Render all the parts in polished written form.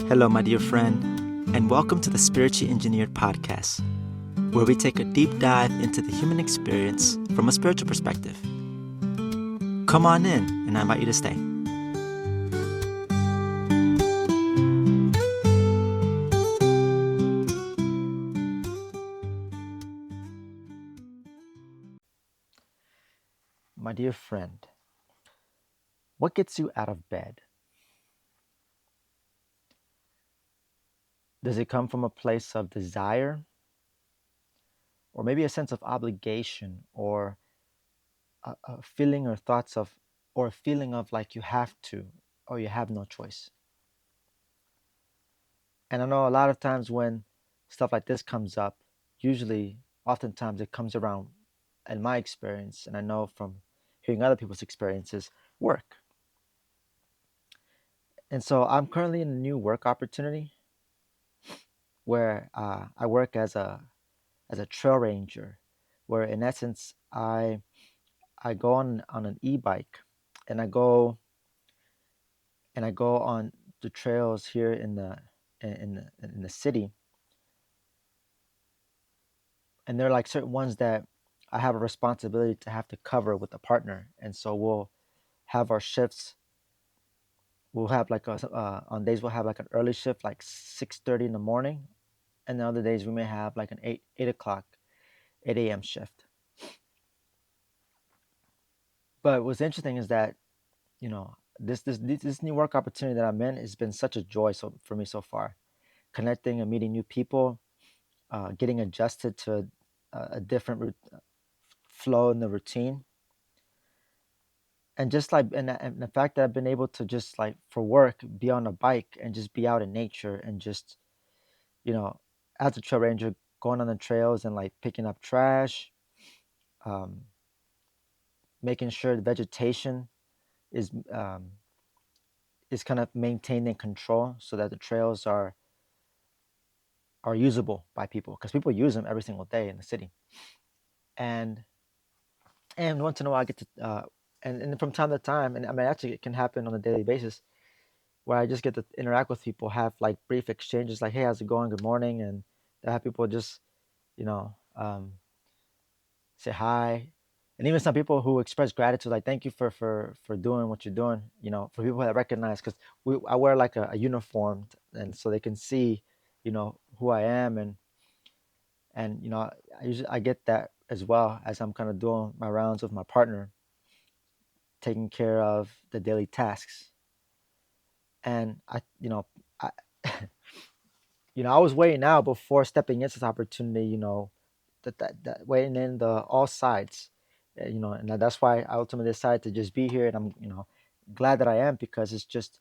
Hello, my dear friend, and welcome to the Spiritually Engineered Podcast, where we take a deep dive into the human experience from a spiritual perspective. Come on in, and I invite you to stay. My dear friend, what gets you out of bed? Does it come from a place of desire, or maybe a sense of obligation, or a feeling or thoughts of, or a feeling of like you have to, or you have no choice? And I know a lot of times when stuff like this comes up, oftentimes it comes around, in my experience, and I know from hearing other people's experiences, work. And so I'm currently in a new work opportunity where I work as a trail ranger, where in essence I go on an e-bike, and I go on the trails here in the city, and there are like certain ones that I have a responsibility to have to cover with a partner, and so we'll have our shifts. We'll have like on days we'll have like an early shift, like 6:30 in the morning, and the other days we may have like an 8 o'clock, 8 a.m. shift. But what's interesting is that this new work opportunity that I'm in has been such a joy for me so far, connecting and meeting new people, getting adjusted to a different flow in the routine, and just like and the fact that I've been able to just like for work be on a bike and just be out in nature and just you know as a trail ranger going on the trails and like picking up trash, um, making sure the vegetation is um, is kind of maintained in control so that the trails are usable by people, because people use them every single day in the city. And once in a while I get to and from time to time, and I mean actually it can happen on a daily basis, where I just get to interact with people, have like brief exchanges like, hey, how's it going, good morning, and I have people just you know um, say hi. And even some people who express gratitude, like thank you for doing what you're doing, for people that recognize, because I wear like a uniform, and so they can see who I am. And I get that as well as I'm kind of doing my rounds with my partner, taking care of the daily tasks. And I I was weighing out before stepping into this opportunity, that weighing in the all sides, and that's why I ultimately decided to just be here. And I'm glad that I am, because it's just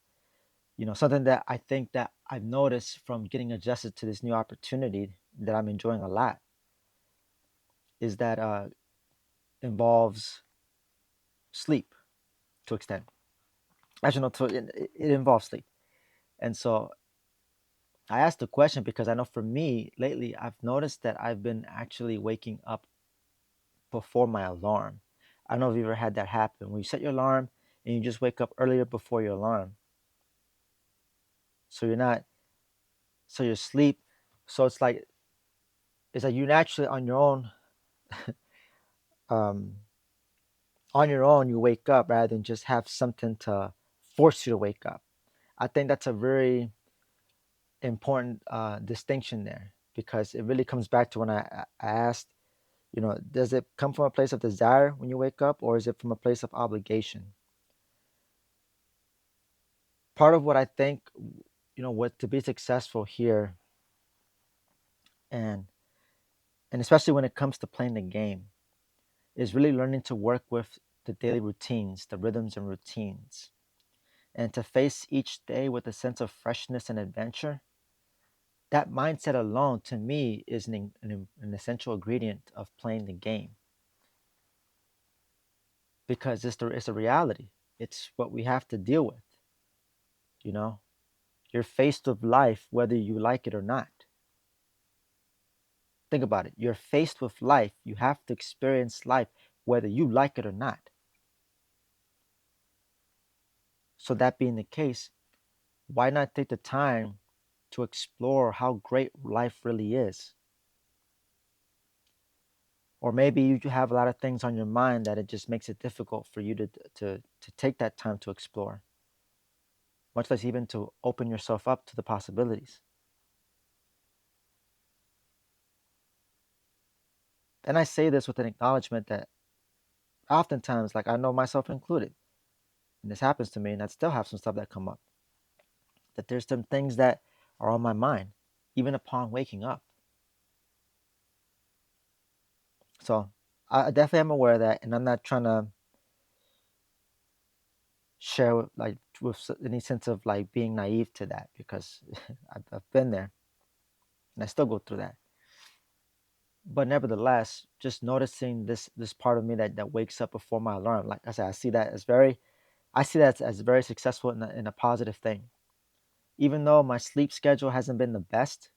something that I think that I've noticed from getting adjusted to this new opportunity that I'm enjoying a lot, is that involves sleep to extent. Actually, no, it involves sleep. And so I asked the question because I know for me lately, I've noticed that I've been actually waking up before my alarm. I don't know if you ever had that happen, when you set your alarm and you just wake up earlier before your alarm. So you're not, so you're asleep. So it's like you naturally um, on your own, you wake up rather than just have something to force you to wake up. I think that's a very important distinction there, because it really comes back to when I asked, does it come from a place of desire when you wake up, or is it from a place of obligation? Part of what I think, what to be successful here, and especially when it comes to playing the game, is really learning to work with the daily routines, the rhythms and routines, and to face each day with a sense of freshness and adventure. That mindset alone, to me, is an essential ingredient of playing the game, because it's a reality. It's what we have to deal with. You know, you're faced with life whether you like it or not. Think about it. You're faced with life. You have to experience life whether you like it or not. So that being the case, why not take the time to explore how great life really is. Or maybe you have a lot of things on your mind that it just makes it difficult for you to take that time to explore, much less even to open yourself up to the possibilities. And I say this with an acknowledgement that oftentimes, like I know myself included, and this happens to me, and I still have some stuff that come up, that there's some things that are on my mind, even upon waking up. So I definitely am aware of that, and I'm not trying to share with any sense of like being naive to that, because I've been there and I still go through that. But nevertheless, just noticing this part of me that wakes up before my alarm, like I said, I see that as very successful in a positive thing. Even though my sleep schedule hasn't been the best,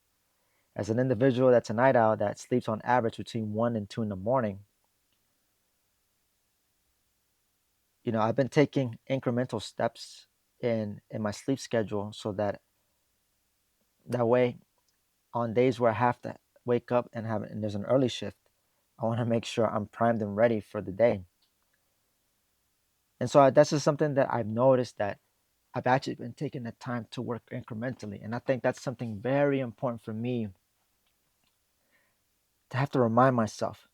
as an individual that's a night owl that sleeps on average between 1 and 2 in the morning, I've been taking incremental steps in my sleep schedule so that way on days where I have to wake up and there's an early shift, I want to make sure I'm primed and ready for the day. And so that's just something that I've noticed, that I've actually been taking the time to work incrementally. And I think that's something very important for me to have to remind myself.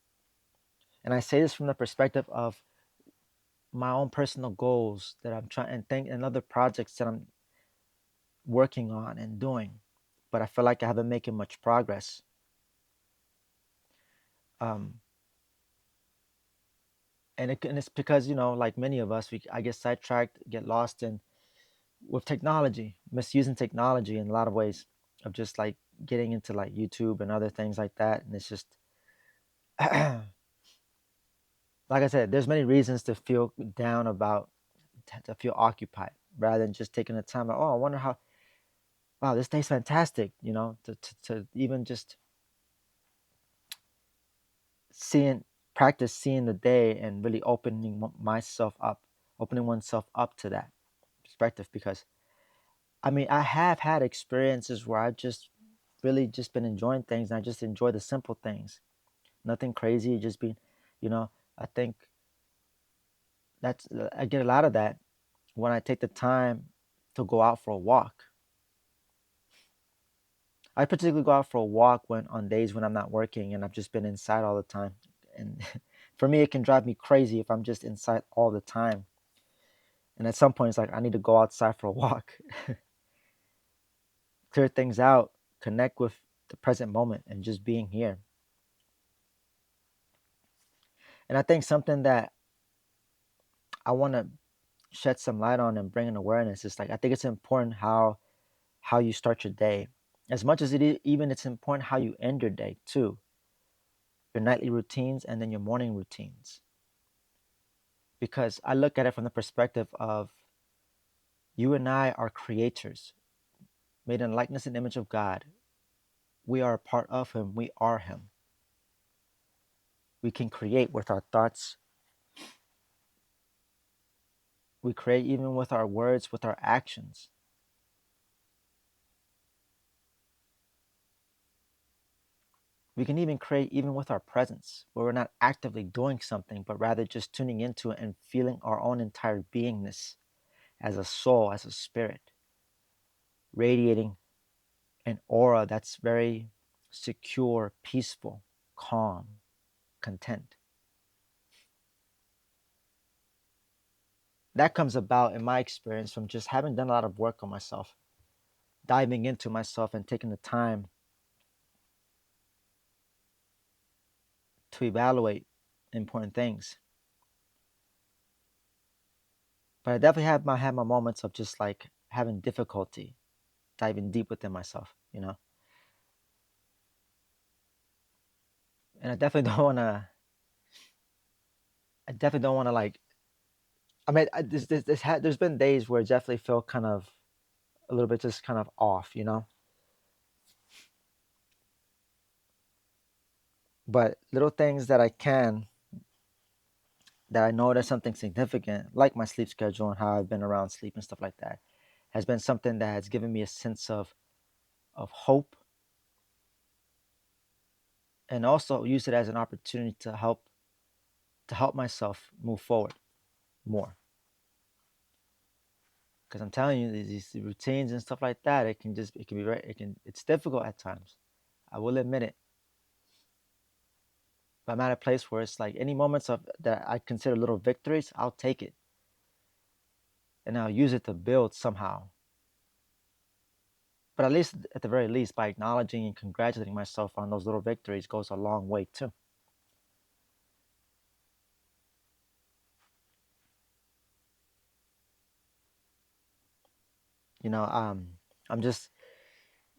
And I say this from the perspective of my own personal goals that I'm trying and other projects that I'm working on and doing, but I feel like I haven't making much progress. Um, and it's because like many of us, I get sidetracked, get lost in with technology, misusing technology in a lot of ways, of just like getting into like YouTube and other things like that, and it's just like I said, there's many reasons to feel down about to feel occupied rather than just taking the time. Like, oh, I wonder how. Wow, this day's fantastic. To even just seeing practice seeing the day and really opening oneself up to that perspective. Because I mean, I have had experiences where I've just really just been enjoying things, and I just enjoy the simple things, nothing crazy, just being, you know. I think I get a lot of that when I take the time to go out for a walk. I particularly go out for a walk when on days when I'm not working and I've just been inside all the time. And for me, it can drive me crazy if I'm just inside all the time. And at some point, it's like I need to go outside for a walk, clear things out, connect with the present moment, and just being here. And I think something that I want to shed some light on and bring an awareness is like I think it's important how you start your day, as much as even it's important how you end your day too, your nightly routines and then your morning routines. Because I look at it from the perspective of you and I are creators, made in likeness and image of God. We are a part of Him. We are Him. We can create with our thoughts. We create even with our words, with our actions. We can even create even with our presence, where we're not actively doing something, but rather just tuning into it and feeling our own entire beingness as a soul, as a spirit, radiating an aura that's very secure, peaceful, calm, content. That comes about, in my experience, from just having done a lot of work on myself, diving into myself and taking the time to evaluate important things. But I definitely had my moments of just like having difficulty diving deep within myself. And I definitely don't want to. I definitely don't want to like. I mean, there's been days where it definitely felt kind of a little bit just kind of off. But little things that I know that's something significant, like my sleep schedule and how I've been around sleep and stuff like that, has been something that has given me a sense of of hope, and also use it as an opportunity to help myself move forward more. Because I'm telling you, these routines and stuff like that, it can be very, it's difficult at times. I will admit it. But I'm at a place where it's like any moments of that I consider little victories, I'll take it and I'll use it to build somehow. But at least, at the very least, by acknowledging and congratulating myself on those little victories goes a long way too. You know, I'm just,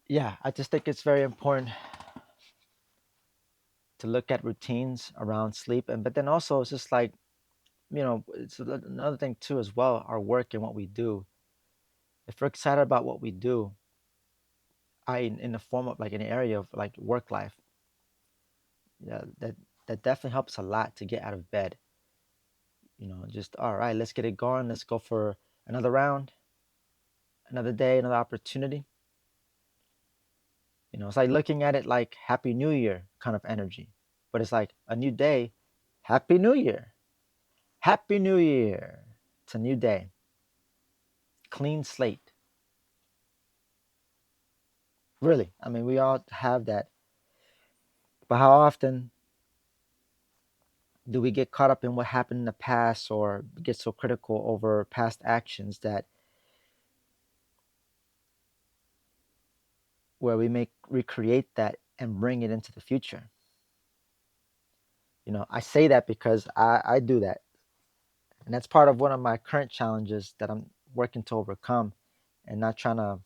yeah, I just think it's very important to look at routines around sleep, and but then also it's just like, it's another thing too as well. Our work and what we do. If we're excited about what we do, in the form of like an area of like work life, yeah, that definitely helps a lot to get out of bed. Just all right, let's get it going. Let's go for another round, another day, another opportunity. It's like looking at it like Happy New Year kind of energy, but it's like a new day, Happy New Year, Happy New Year. It's a new day, clean slate. Really, I mean, we all have that, but how often do we get caught up in what happened in the past or get so critical over past actions that where we make recreate that and bring it into the future? I say that because I do that, and that's part of one of my current challenges that I'm working to overcome, and not trying to,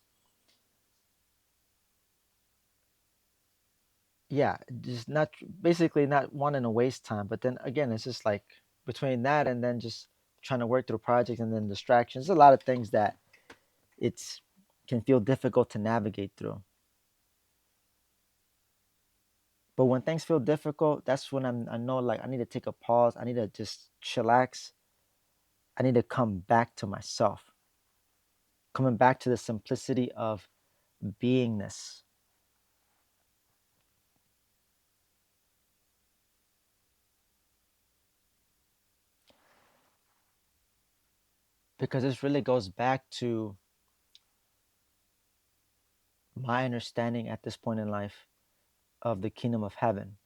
yeah, just not basically not wanting to waste time. But then again, it's just like between that and then just trying to work through projects and then distractions. There's a lot of things that it's can feel difficult to navigate through. But when things feel difficult, that's when I know like I need to take a pause. I need to just chillax. I need to come back to myself, coming back to the simplicity of beingness. Because this really goes back to my understanding at this point in life of the kingdom of heaven,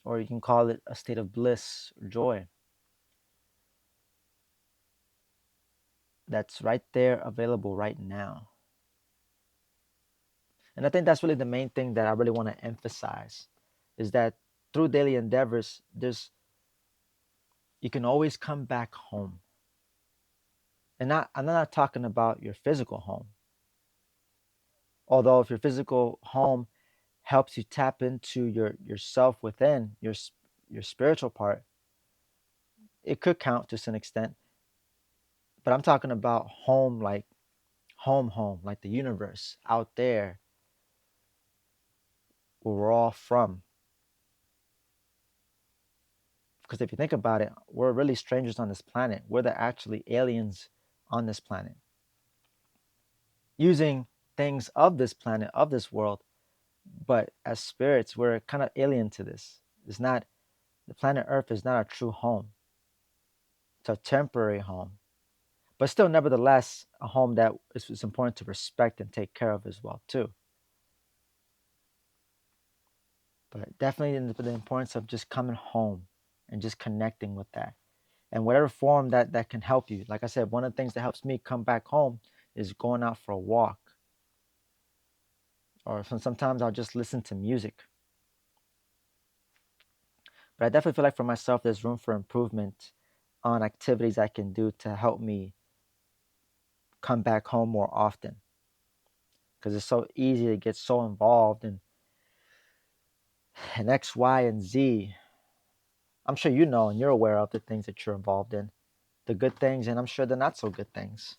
or you can call it a state of bliss or joy that's right there available right now. And I think that's really the main thing that I really want to emphasize is that through daily endeavors, you can always come back home. And I'm not talking about your physical home. Although if your physical home helps you tap into yourself within your spiritual part, it could count to some extent. But I'm talking about home, like home, like the universe out there where we're all from. Because if you think about it, we're really strangers on this planet. We're the actually aliens on this planet, using things of this planet, of this world. But as spirits, we're kind of alien to this. It's not The planet Earth is not a true home. It's a temporary home, but still, nevertheless, a home that is important to respect and take care of as well too. But definitely the importance of just coming home and just connecting with that, and whatever form that can help you. Like I said, one of the things that helps me come back home is going out for a walk, or sometimes I'll just listen to music. But I definitely feel like for myself, there's room for improvement on activities I can do to help me come back home more often, because it's so easy to get so involved in X, Y, and Z. I'm sure you know and you're aware of the things that you're involved in, the good things, and I'm sure the not so good things.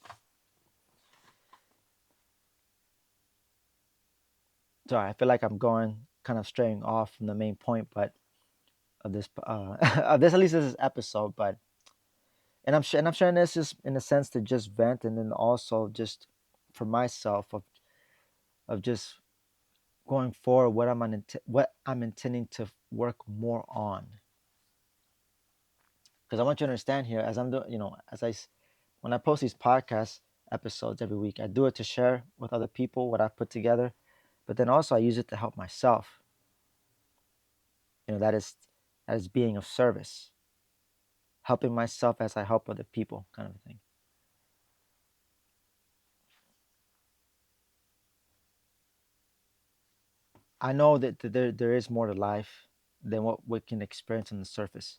Sorry, I feel like I'm going kind of straying off from the main point, but of this, of this, at least this episode. But and I'm sharing this just in a sense to just vent, and then also just for myself of of just going forward what I'm intending to work more on. Because I want you to understand here, as I'm doing, when I post these podcast episodes every week, I do it to share with other people what I've put together, but then also I use it to help myself. That is being of service, helping myself as I help other people, kind of thing. I know that there is more to life than what we can experience on the surface.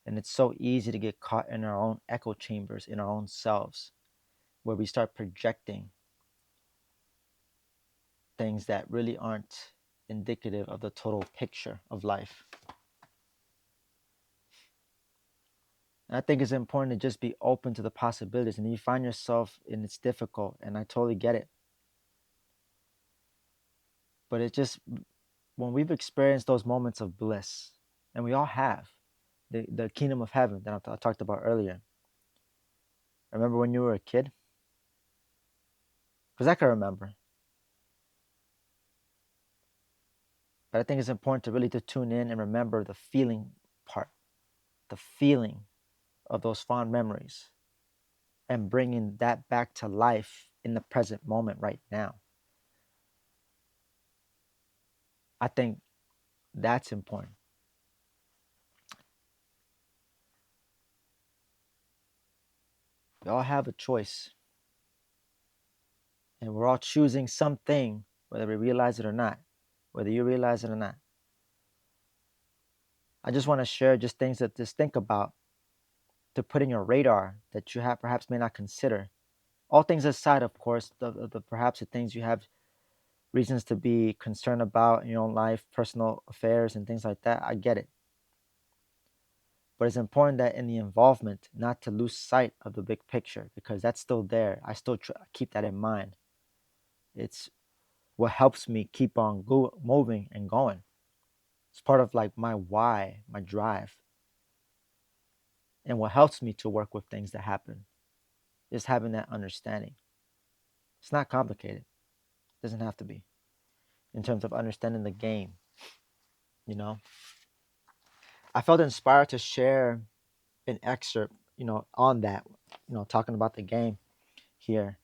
And it's so easy to get caught in our own echo chambers, in our own selves, where we start projecting things that really aren't indicative of the total picture of life. And I think it's important to just be open to the possibilities. And you find yourself, and it's difficult, and I totally get it. But it just, when we've experienced those moments of bliss, and we all have, the kingdom of heaven that I talked about earlier. Remember when you were a kid? Because I can remember. But I think it's important to really to tune in and remember the feeling part, the feeling of those fond memories, and bringing that back to life in the present moment right now. I think that's important. We all have a choice, and we're all choosing something, whether we realize it or not, whether you realize it or not. I just want to share just things that just think about, to put in your radar, that you have perhaps may not consider. All things aside, of course, the perhaps the things you have reasons to be concerned about in your own life, personal affairs, and things like that. I get it. But it's important that in the involvement, not to lose sight of the big picture, because that's still there. I still keep that in mind. It's what helps me keep on moving and going. It's part of like my why, my drive, and what helps me to work with things that happen. Is having that understanding. It's not complicated. It doesn't have to be, in terms of understanding the game. You know, I felt inspired to share an excerpt, on that, talking about the game here,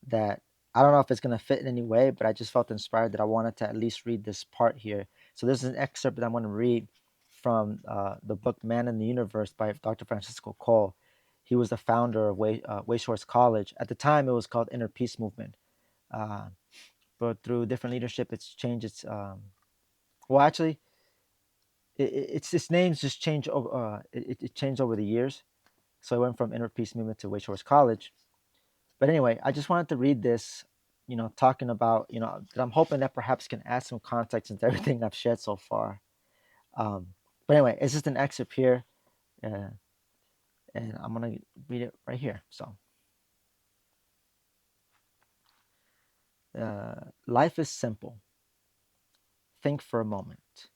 that I don't know if it's going to fit in any way, but I just felt inspired that I wanted to at least read this part here. So this is an excerpt that I'm going to read from the book Man in the Universe by Dr. Francisco Cole. He was the founder of Wayshorts College. At the time, it was called Inner Peace Movement. Uh, but through different leadership, it's changed its, well, actually, its names just changed over, it changed over the years. So I went from Inner Peace Movement to Wayshorts College. But anyway, I just wanted to read this, talking about, that I'm hoping that perhaps can add some context into everything I've shared so far. Um, but anyway, it's just an excerpt here, uh, and I'm going to read it right here. So, life is simple. Think for a moment.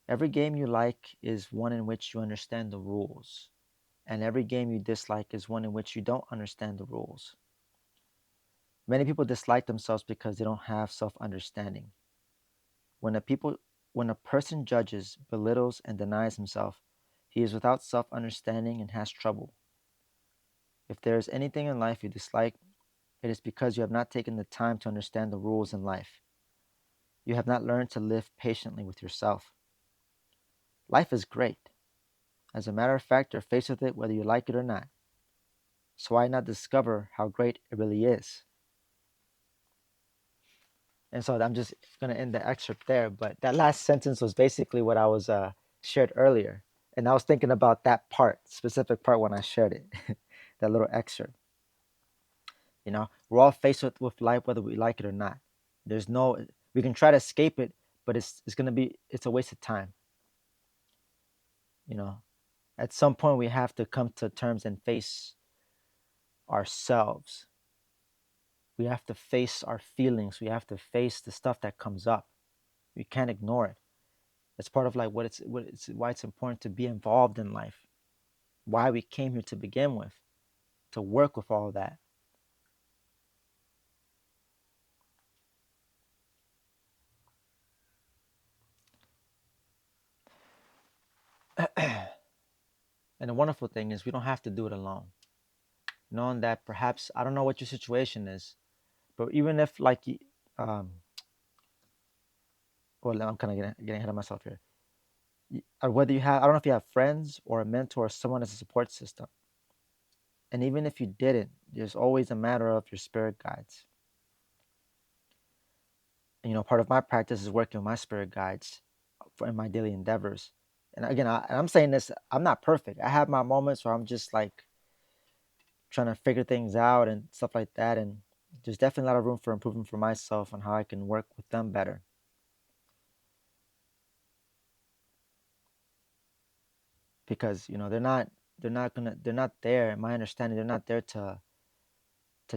Every game you like is one in which you understand the rules, and every game you dislike is one in which you don't understand the rules. Many people dislike themselves because they don't have self understanding. When a people when a person judges, belittles, and denies himself, he is without self understanding and has trouble. If there is anything in life you dislike, it is because you have not taken the time to understand the rules in life. You have not learned to live patiently with yourself. Life is great. As a matter of fact, you're faced with it whether you like it or not. So why not discover how great it really is? And so I'm just going to end the excerpt there. But that last sentence was basically what I was shared earlier. And I was thinking about that part, specific part, when I shared it, that little excerpt. We're all faced with life whether we like it or not. There's no, we can try to escape it, but it's going to be, it's a waste of time. You know, at some point we have to come to terms and face ourselves. We have to face our feelings. We have to face the stuff that comes up. We can't ignore it. It's part of like why it's important to be involved in life. Why we came here to begin with, to work with all that. And the wonderful thing is we don't have to do it alone. Knowing that perhaps I don't know what your situation is, but even if um, well, I'm kind of getting ahead of myself here. Or whether you have, I don't know if you have friends or a mentor or someone as a support system. And even if you didn't, there's always a matter of your spirit guides. And, part of my practice is working with my spirit guides in my daily endeavors. And again, I'm saying this, I'm not perfect. I have my moments where I'm just like trying to figure things out and stuff like that. And there's definitely a lot of room for improvement for myself on how I can work with them better. Because, they're not there, in my understanding, they're not there to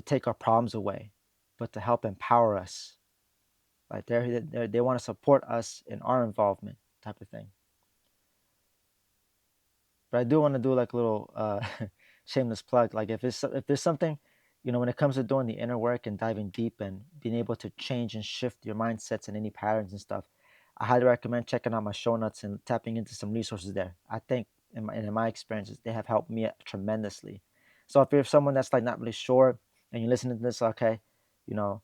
take our problems away, but to help empower us. Like they want to support us in our involvement type of thing. But I do want to do like a little shameless plug. Like if there's something, when it comes to doing the inner work and diving deep and being able to change and shift your mindsets and any patterns and stuff, I highly recommend checking out my show notes and tapping into some resources there. I think in my experiences, they have helped me tremendously. So if you're someone that's like not really sure and you're listening to this, okay, you know,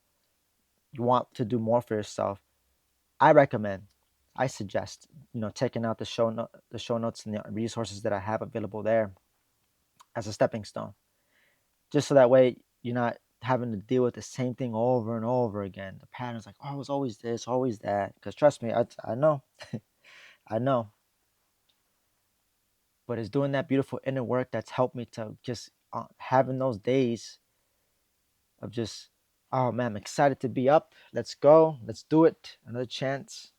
you want to do more for yourself, I recommend, I suggest, checking out the show notes and the resources that I have available there as a stepping stone, just so that way you're not having to deal with the same thing over and over again. The pattern's like, oh, it's always this, always that. Because trust me, I know, I know, but it's doing that beautiful inner work that's helped me to just having those days of just, oh man, I'm excited to be up. Let's go. Let's do it. Another chance.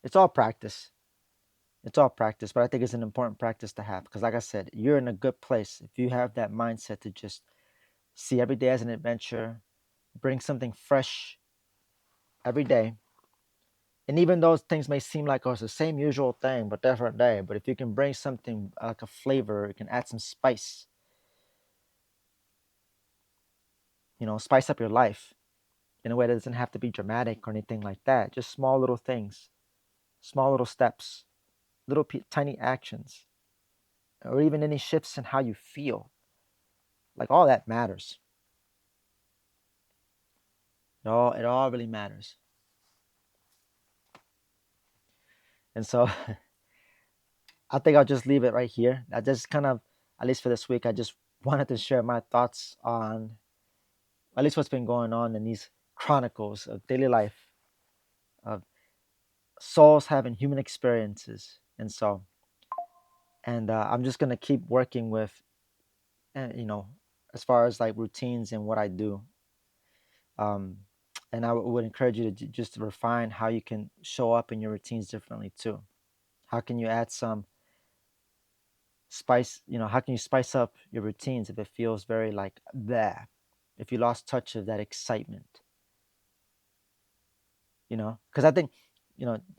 It's all practice. It's all practice, but I think it's an important practice to have because, like I said, you're in a good place if you have that mindset to just see every day as an adventure, bring something fresh every day. And even those things may seem like, oh, it's the same usual thing, but different day. But if you can bring something like a flavor, you can add some spice, spice up your life in a way that doesn't have to be dramatic or anything like that. Just small little things, small little steps, little tiny actions, or even any shifts in how you feel. Like all that matters. It all really matters. And so I think I'll just leave it right here. I just kind of, at least for this week, I just wanted to share my thoughts on at least what's been going on in these chronicles of daily life, of souls having human experiences. And I'm just going to keep working with, uh, you know, as far as like routines and what I do. Um, and I would encourage you to just refine how you can show up in your routines differently too. How can you add some spice, how can you spice up your routines if it feels very like there, if you lost touch of that excitement, because I think,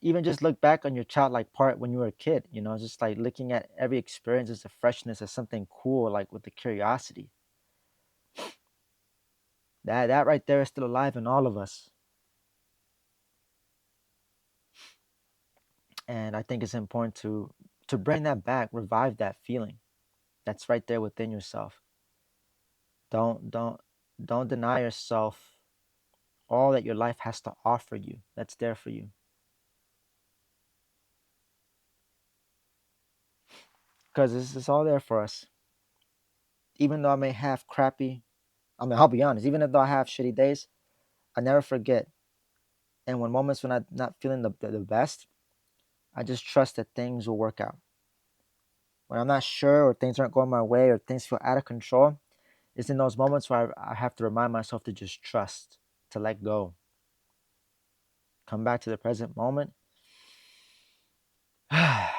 even just look back on your childlike part when you were a kid, just like looking at every experience as a freshness, as something cool, like with the curiosity, that right there is still alive in all of us. And I think it's important to bring that back, revive that feeling that's right there within yourself. Don't don't don't deny yourself all that your life has to offer you, that's there for you, because it's all there for us. Even though I may have crappy, I mean, I'll be honest, even though I have shitty days, I never forget. And when moments when I'm not feeling the best, I just trust that things will work out. When I'm not sure or things aren't going my way or things feel out of control, it's in those moments where I have to remind myself to just trust, to let go, come back to the present moment, and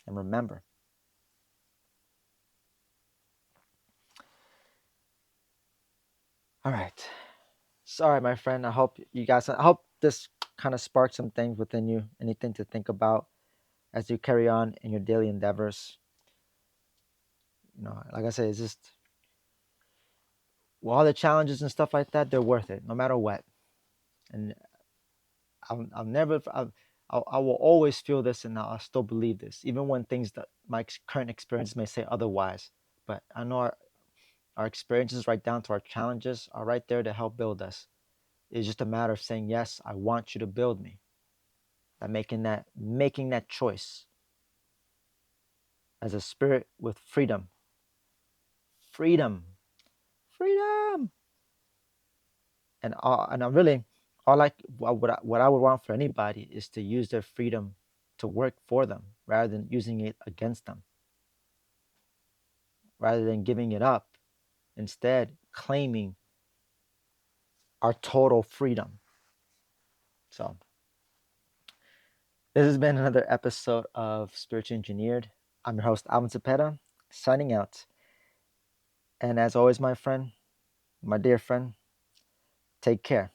remember. All right. Sorry, my friend. I hope this kind of sparked some things within you, anything to think about as you carry on in your daily endeavors. Like I said, it's just, well, all the challenges and stuff like that, they're worth it, no matter what. And I'll never. I will always feel this, and I'll still believe this, even when things that my current experience may say otherwise. But I know our experiences, right down to our challenges, are right there to help build us. It's just a matter of saying, yes, I want you to build me. By making that choice as a spirit with freedom. Freedom. Freedom. And I really, all like what I would want for anybody is to use their freedom to work for them rather than using it against them, rather than giving it up. Instead, claiming our total freedom. So this has been another episode of Spiritually Engineered. I'm your host, Alvin Cepeda, signing out. And as always, my friend, my dear friend, take care.